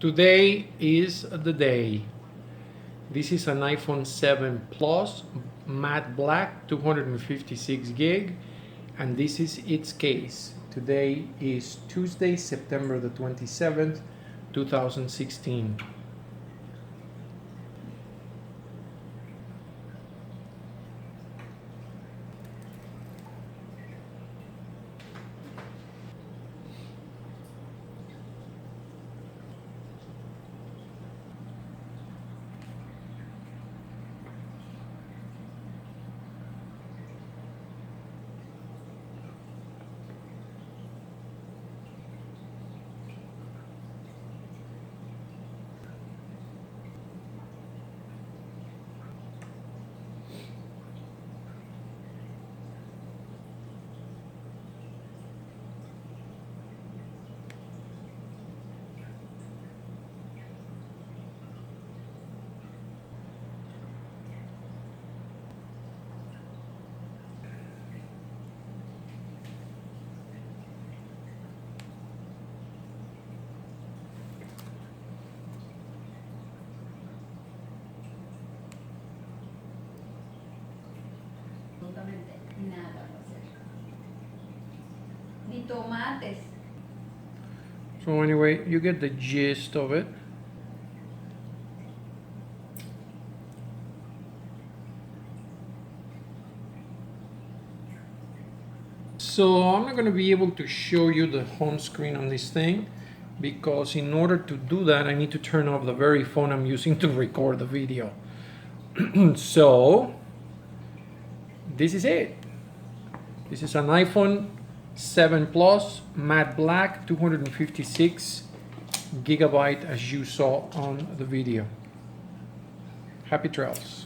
Today is the day. This is an iPhone 7 Plus matte black 256 gig, and this is its case. Today is Tuesday, September the 27th, 2016. Absolutamente nada va a hacer. Ni tomates. So anyway, you get the gist of it. So I'm not going to be able to show you the home screen on this thing, because in order to do that I need to turn off the very phone I'm using to record the video. So this is it. This is an iPhone 7 Plus matte black 256 gigabyte, as you saw on the video. Happy trails.